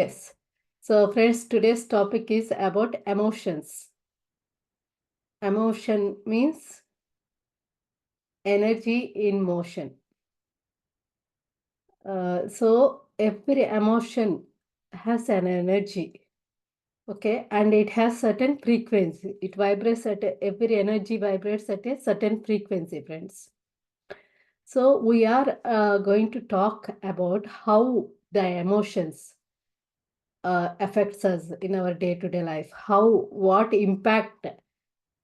Yes. So friends, today's topic is about emotions. Emotion means energy in motion. So every emotion has an energy, okay, and it has certain frequency. It vibrates every energy vibrates at a certain frequency, friends. So we are going to talk about how the emotions affects us in our day-to-day life. What impact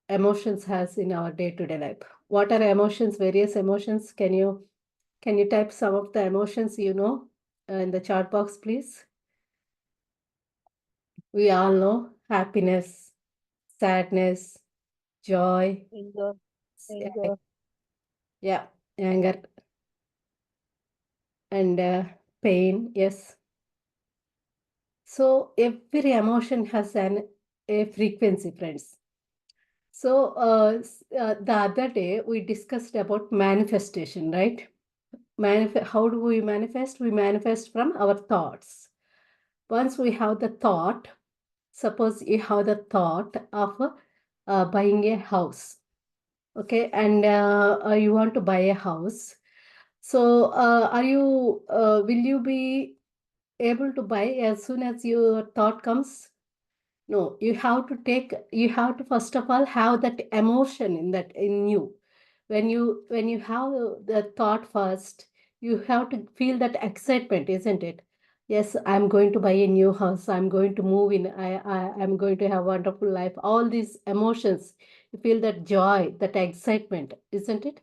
emotions has in our day-to-day life. What are emotions? Various emotions. Can you type some of the emotions in the chat box, please? We all know happiness, sadness, joy, Anger, yeah, anger, yeah, anger, and pain. Yes. So every emotion has a frequency, friends. So the other day we discussed about manifestation, right? How do we manifest? We manifest from our thoughts. Once we have the thought, suppose you have the thought of buying a house, okay, and you want to buy a house. So will you be able to buy as soon as your thought comes? No, you have to first of all have that emotion in you. When you have the thought first, you have to feel that excitement, isn't it? Yes, I'm going to buy a new house. I'm going to move in. I'm going to have a wonderful life. All these emotions, you feel that joy, that excitement, isn't it?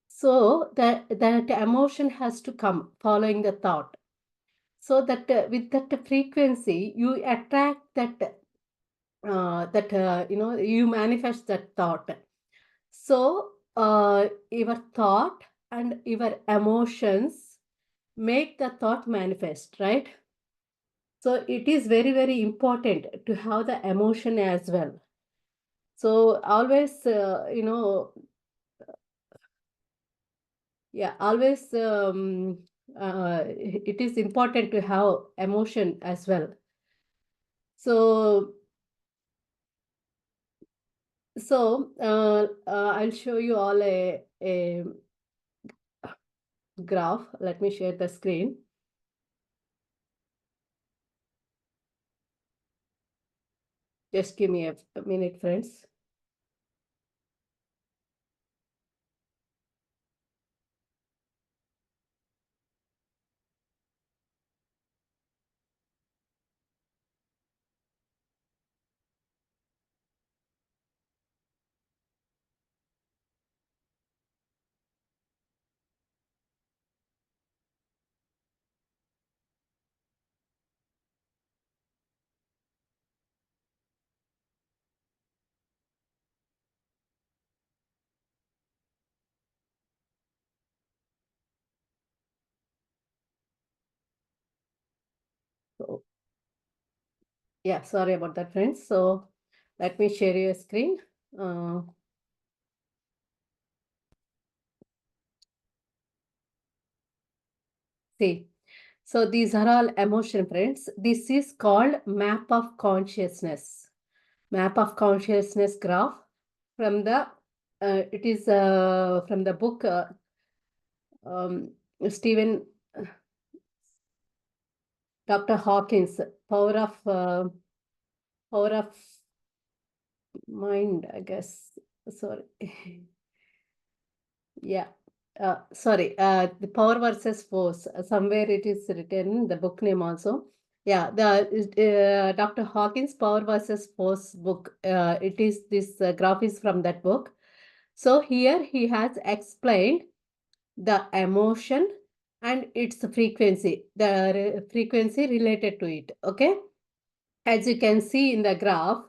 So that emotion has to come following the thought. So that with that frequency, you attract you manifest that thought. So your thought and your emotions make the thought manifest, right? So it is very, very important to have the emotion as well. So always, yeah, always, it is important to have emotion as well. So I'll show you all a graph. Let me share the screen. Just give me a minute, friends. So, yeah, sorry about that, friends. So let me share your screen. Uh, see, so these are all emotion, friends. This is called map of consciousness. Map of consciousness graph from the it is from the book um, Stephen Dr. Hawkins, Power of Mind, I guess. Sorry. Yeah. Sorry, the power versus force. Somewhere it is written, the book name also. Yeah, the Dr. Hawkins Power versus Force book. It is this graph is from that book. So here he has explained the emotion and its frequency, the frequency related to it. Okay, as you can see in the graph,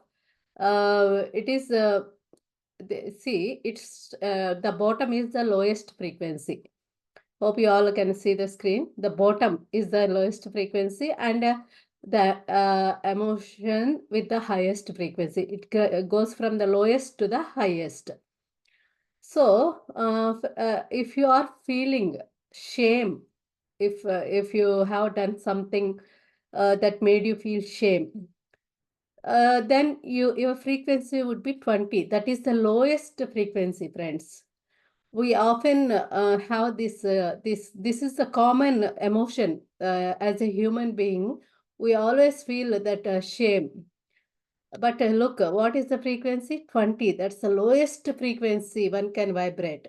it is see it's the bottom is the lowest frequency. Hope you all can see the screen. The bottom is the lowest frequency and the emotion with the highest frequency. It goes from the lowest to the highest. So if you are feeling shame, if you have done something that made you feel shame, then your frequency would be 20. That is the lowest frequency, friends. We often have this is a common emotion as a human being. We always feel that shame. But look, what is the frequency? 20. That's the lowest frequency one can vibrate.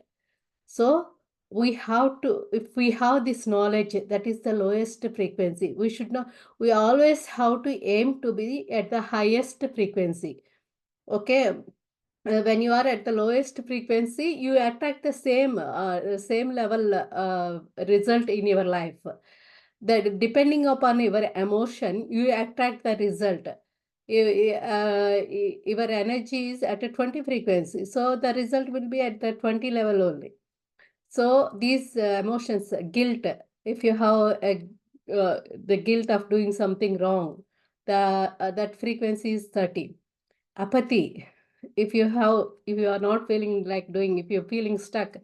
So we have to, if we have this knowledge, that is the lowest frequency. We should not, we always have to aim to be at the highest frequency. Okay. When you are at the lowest frequency, you attract the same level result in your life. That depending upon your emotion, you attract the result. Your energy is at a 20 frequency, so the result will be at the 20 level only. So these emotions, guilt, if you have the guilt of doing something wrong, that frequency is 30. Apathy, if you are not feeling like doing, if you're feeling stuck,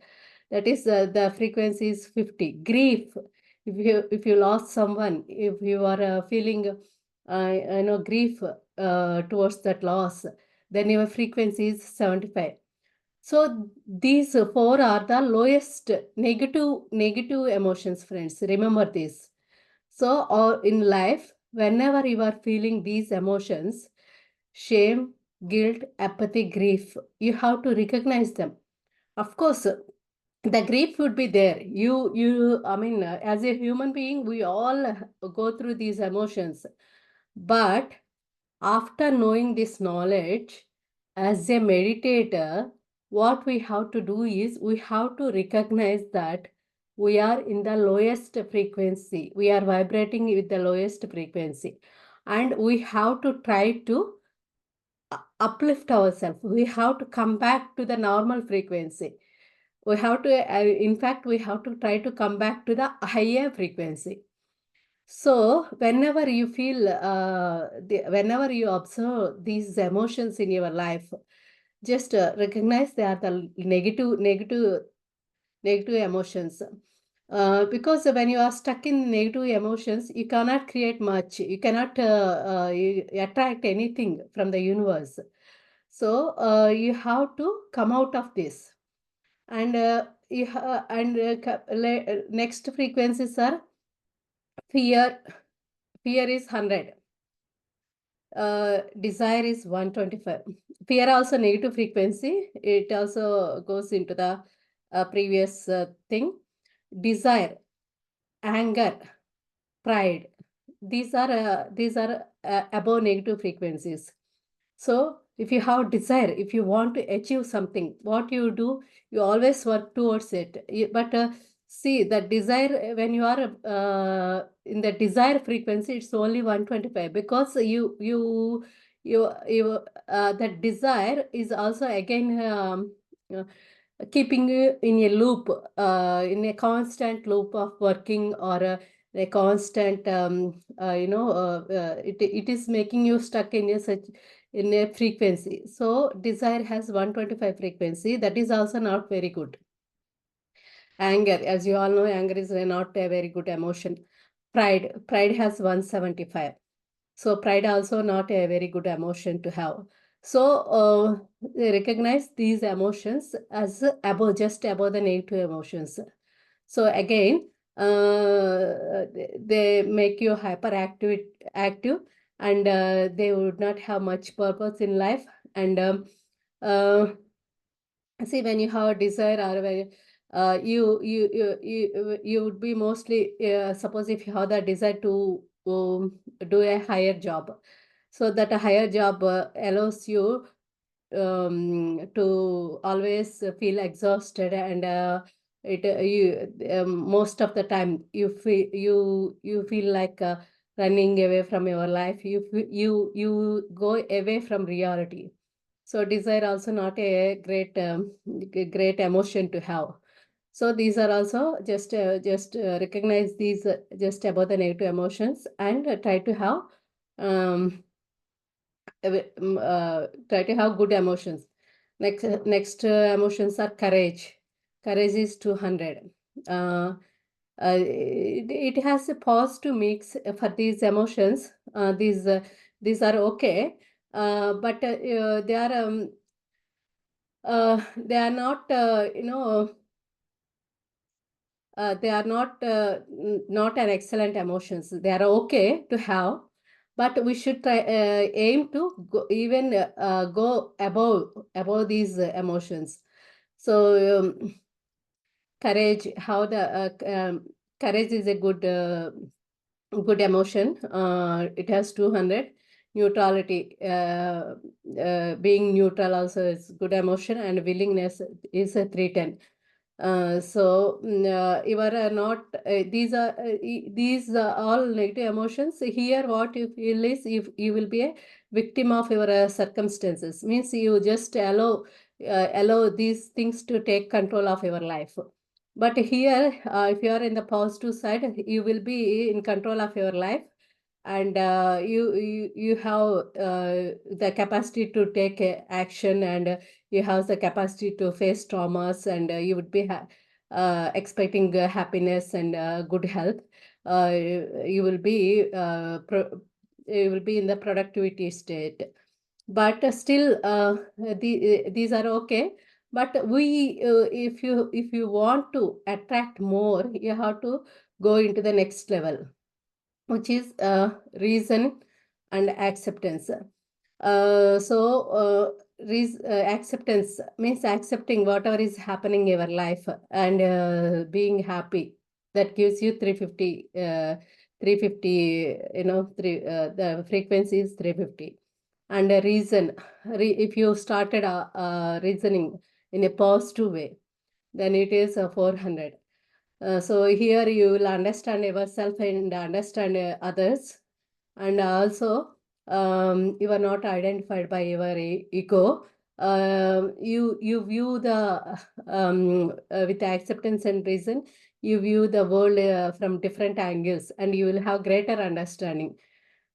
that is the frequency is 50. Grief, if you lost someone, if you are feeling grief towards that loss, then your frequency is 75. So these four are the lowest negative emotions, friends. Remember this. So, or in life, whenever you are feeling these emotions, shame, guilt, apathy, grief, you have to recognize them. Of course, the grief would be there. I mean, as a human being, we all go through these emotions. But after knowing this knowledge, as a meditator, what we have to do is we have to recognize that we are in the lowest frequency. We are vibrating with the lowest frequency. And we have to try to uplift ourselves. We have to come back to the normal frequency. We have to, in fact, we have to try to come back to the higher frequency. So whenever you feel, whenever you observe these emotions in your life, just recognize they are the negative emotions. Because when you are stuck in negative emotions, you cannot create much. You cannot attract anything from the universe. So you have to come out of this. And next frequencies are fear. Fear is 100. Desire is 125. Fear also negative frequency. It also goes into the previous thing. Desire, anger, pride. These are above negative frequencies. So if you have desire, if you want to achieve something, what you do, you always work towards it. But see, the desire, when you are in the desire frequency, it's only 125, because that desire is also again keeping you in a loop, in a constant loop of working, or a constant, it is making you stuck in a frequency. So desire has 125 frequency. That is also not very good. Anger, as you all know, anger is not a very good emotion. Pride has 175. So pride also not a very good emotion to have. So recognize these emotions as above, just above the negative emotions. So again, they make you hyperactive, and they would not have much purpose in life. And see, when you have a desire, or when you would be mostly, suppose if you have the desire to do a higher job, so that a higher job allows you to always feel exhausted, and most of the time you feel like running away from your life. You go away from reality. So desire also not a great emotion to have. So these are also just recognize these just about the negative emotions, and try to have um, try to have good emotions. Next emotions are courage. Courage is 200. It has a positive mix for these emotions. These are okay, but they are not, they are not an excellent emotions. They are okay to have, but we should try aim to go, even go above these emotions. So courage, how the courage is a good emotion. It has 200. Neutrality, being neutral also is good emotion, and willingness is a 310. You are not, these are all negative emotions. Here, what you feel is if you will be a victim of your circumstances, means you just allow these things to take control of your life. But here, if you are in the positive side, you will be in control of your life, and you have the capacity to take action, and you have the capacity to face traumas, and you would be expecting happiness and good health. You will be you will be in the productivity state. But still, these are okay. But if you want to attract more, you have to go into the next level, which is reason and acceptance. Acceptance means accepting whatever is happening in your life, and being happy. That gives you 350, 350, the frequency is 350. And reason, if you started reasoning in a positive way, then it is 400. So here you will understand yourself and understand others, and also you are not identified by your ego. You view the with acceptance and reason, you view the world from different angles, and you will have greater understanding.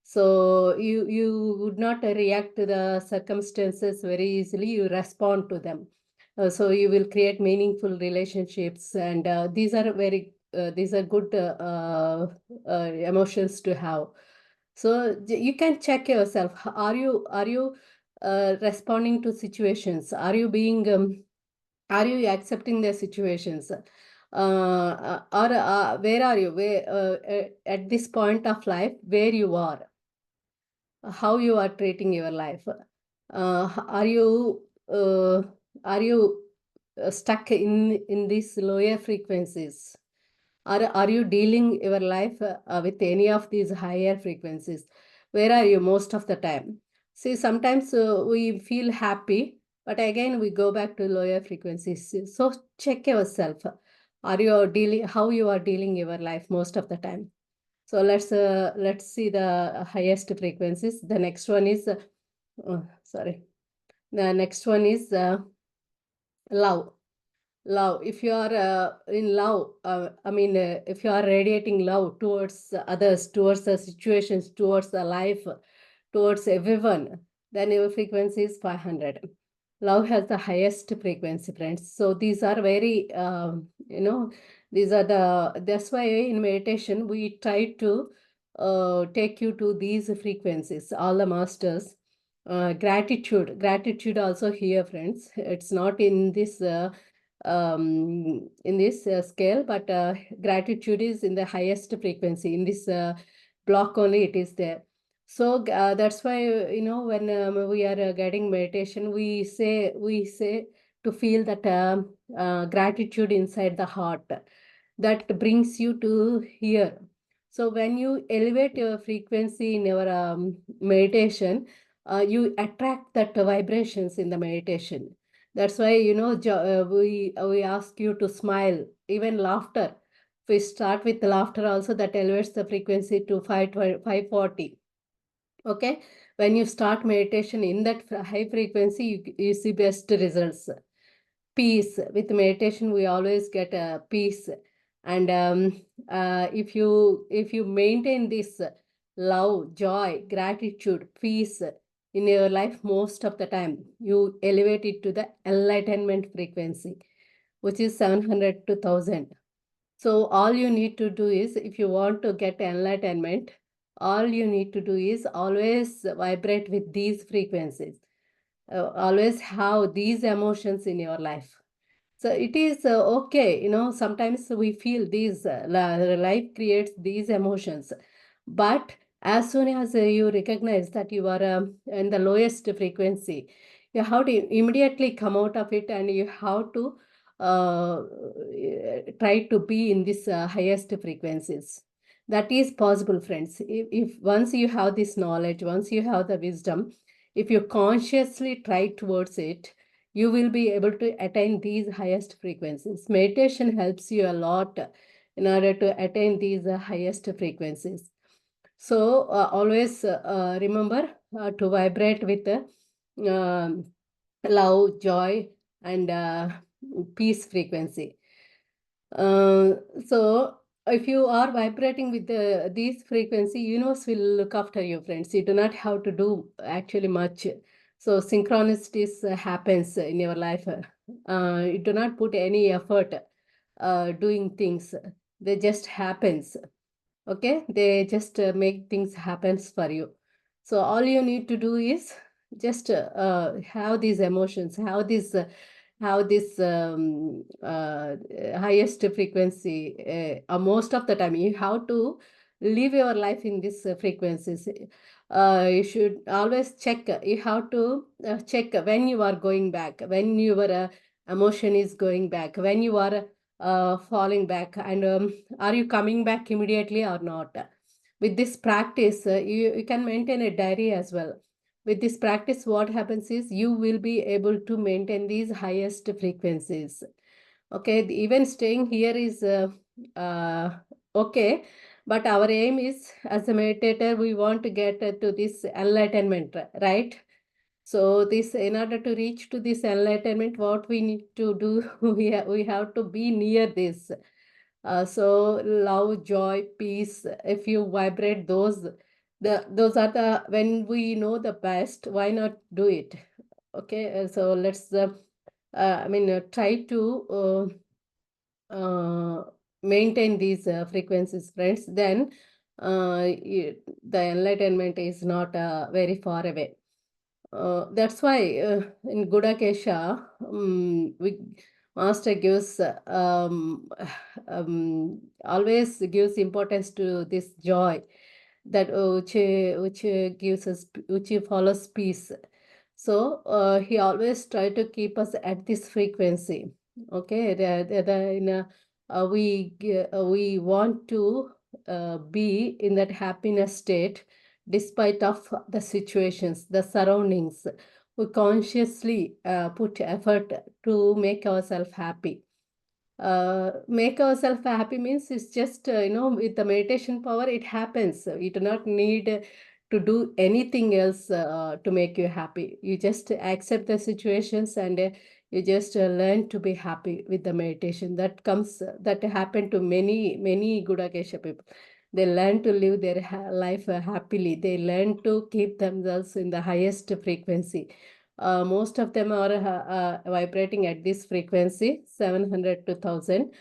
So you would not react to the circumstances very easily. You respond to them. So you will create meaningful relationships, and these are good emotions to have. So you can check yourself. Are you responding to situations? Are you accepting the situations? Or where are you? Where at this point of life, where you are, how you are treating your life? Are you stuck in these lower frequencies? Are you dealing your life with any of these higher frequencies? Where are you most of the time? See, sometimes we feel happy, but again we go back to lower frequencies. So check yourself. Are you dealing, how you are dealing your life most of the time? So let's see the highest frequencies. The next one is sorry. The next one is love. Love. If you are in love, if you are radiating love towards others, towards the situations, towards the life, towards everyone, then your frequency is 500. Love has the highest frequency, friends. So these are very, these are that's why in meditation, we try to take you to these frequencies, all the masters. Gratitude also here, friends. It's not in this scale, but gratitude is in the highest frequency. In this block only it is there. So that's why, when we are getting meditation, we say to feel that gratitude inside the heart, that brings you to here. So when you elevate your frequency in your meditation, you attract that vibrations in the meditation. That's why, we ask you to smile, even laughter. If we start with laughter also, that elevates the frequency to 540. Okay, when you start meditation in that high frequency, you see best results. Peace. With meditation, we always get a peace. And if you maintain this love, joy, gratitude, peace in your life, most of the time you elevate it to the enlightenment frequency, which is 700 to 1000. So all you need to do is, if you want to get enlightenment, all you need to do is always vibrate with these frequencies. Always have these emotions in your life. So it is okay, sometimes we feel these, life creates these emotions. But as soon as you recognize that you are in the lowest frequency, you have to immediately come out of it, and you have to uh, try to be in this highest frequencies. That is possible, friends. If once you have this knowledge, once you have the wisdom, if you consciously try towards it, you will be able to attain these highest frequencies. Meditation helps you a lot in order to attain these highest frequencies. So always remember to vibrate with um, love, joy, and peace frequency. Uh, so if you are vibrating with these frequency, universe will look after you, friends. You do not have to do actually much. So synchronicities happens in your life. You do not put any effort doing things. They just happens. Okay, they just make things happens for you. So all you need to do is just have these emotions, have this highest frequency. Most of the time you have to live your life in these frequencies. You should always check, you have to check when you are going back, when your emotion is going back, when you are falling back, and are you coming back immediately or not. With this practice, you can maintain a diary as well. With this practice, what happens is you will be able to maintain these highest frequencies. Okay, even staying here is uh, okay, but our aim is, as a meditator, we want to get to this enlightenment, right? So this, in order to reach to this enlightenment, what we need to do, we have to be near this. So love, joy, peace. If you vibrate those, those are the, when we know the best, why not do it? Okay, so let's. Try to maintain these frequencies, friends. Then the enlightenment is not very far away. That's why in Gudakesha, we Master gives always gives importance to this joy, that which gives us, which follows peace. So he always try to keep us at this frequency. Okay, we want to be in that happiness state despite of the situations, the surroundings. We consciously put effort to make ourselves happy. Make ourselves happy means it's just, with the meditation power, it happens. You do not need to do anything else to make you happy. You just accept the situations, and you just learn to be happy with the meditation. That comes, that happened to many, many Gudakesha people. They learn to live their life happily. They learn to keep themselves in the highest frequency. Most of them are vibrating at this frequency, 700 to 1000.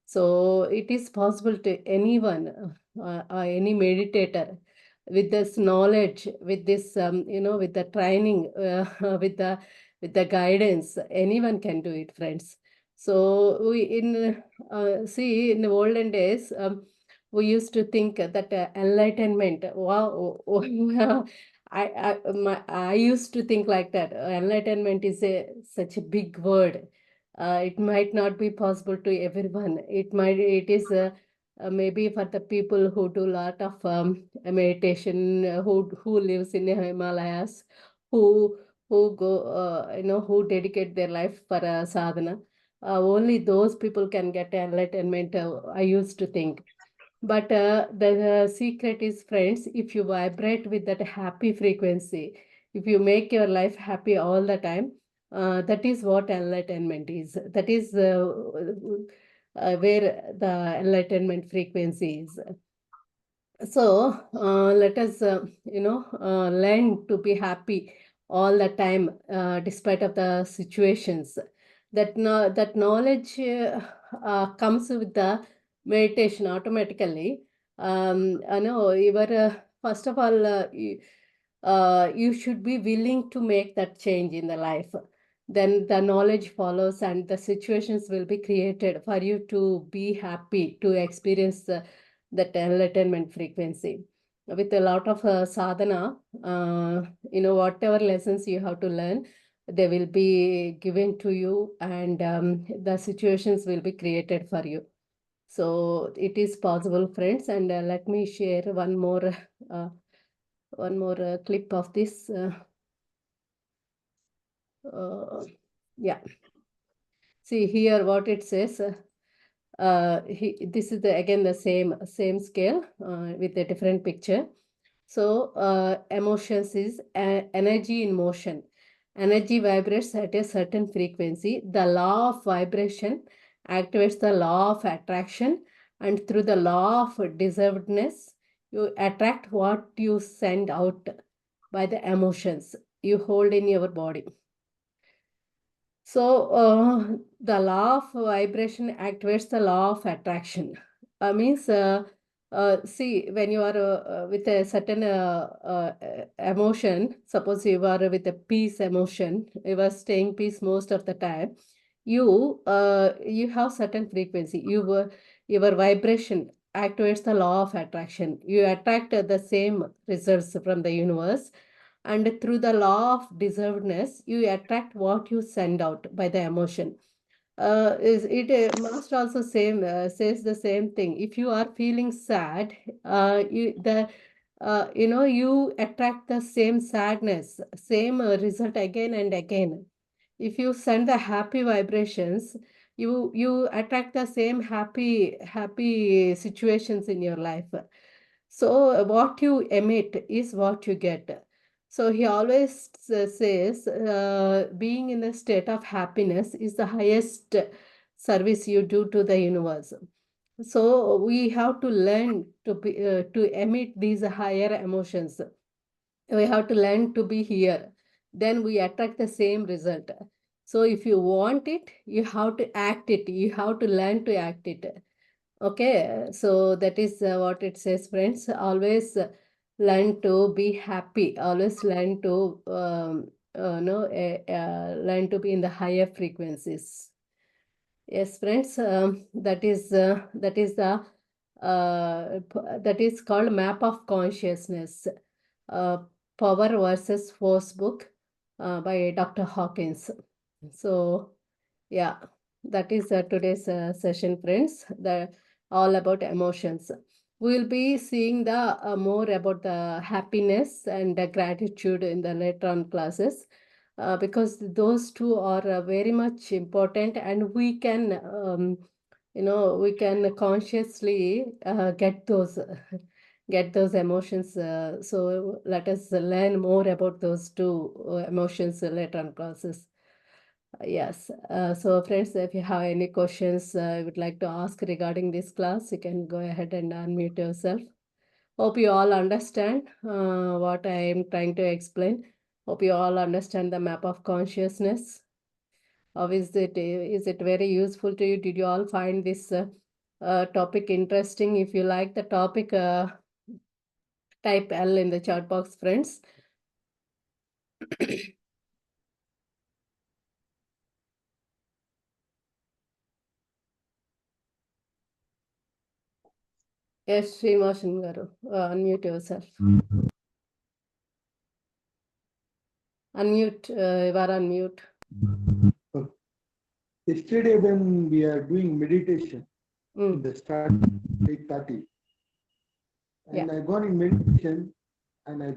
So it is possible to anyone, any meditator, with this knowledge, with this, with the training, with the guidance, anyone can do it, friends. So we see, in the olden days, we used to think that enlightenment, wow, I used to think like that. Enlightenment is such a big word. It might not be possible to everyone. It is maybe for the people who do a lot of meditation, who lives in the Himalayas, who go, who dedicate their life for sadhana. Only those people can get enlightenment. I used to think. But the secret is, friends, if you vibrate with that happy frequency, if you make your life happy all the time, that is what enlightenment is. That is where the enlightenment frequency is. So let us, learn to be happy all the time, despite of the situations. That knowledge comes with the meditation automatically. No, first of all, you should be willing to make that change in the life. Then the knowledge follows, and the situations will be created for you to be happy to experience that enlightenment frequency. With a lot of sadhana, whatever lessons you have to learn, they will be given to you, and the situations will be created for you. So it is possible, friends. And let me share uh, one more clip of this. Yeah. See here what it says. This is again the same scale with a different picture. So emotions is energy in motion. Energy vibrates at a certain frequency. The law of vibration activates the law of attraction, and through the law of deservedness, you attract what you send out by the emotions you hold in your body. So the law of vibration activates the law of attraction. Means see, when you are with a certain emotion, suppose you are with a peace emotion, you are staying peace most of the time. You have certain frequency. Your vibration activates the law of attraction. You attract the same results from the universe, and through the law of deservedness, you attract what you send out by the emotion. Is it Master also says the same thing. If you are feeling sad, you attract the same sadness, same result again and again. If you send the happy vibrations, you attract the same happy situations in your life. So what you emit is what you get. So he always says, being in a state of happiness is the highest service you do to the universe. So we have to learn to emit these higher emotions. We have to learn to be here. Then we attract the same result. So if you want it, you have to act it. You have to learn to act it. Okay, so that is what it says, friends. Always learn to be happy. Always learn to learn to be in the higher frequencies. Yes, friends. That is called map of consciousness. Uh, Power versus Force book by Dr. Hawkins. So yeah, that is today's session, friends. All about emotions. We will be seeing the more about the happiness and the gratitude in the later on classes, because those two are very much important, and we can consciously get those emotions. So let us learn more about those two emotions later on classes. Yes. So friends, if you have any questions you would like to ask regarding this class, you can go ahead and unmute yourself. Hope you all understand what I am trying to explain. Hope you all understand the map of consciousness. How is it very useful to you? Did you all find this topic interesting? If you like the topic, type L in the chat box, friends. Yes, Srimoshan Garu, unmute yourself. Unmute, you are on mute. Yesterday when we are doing meditation, the start 8:30, and I gone in meditation and I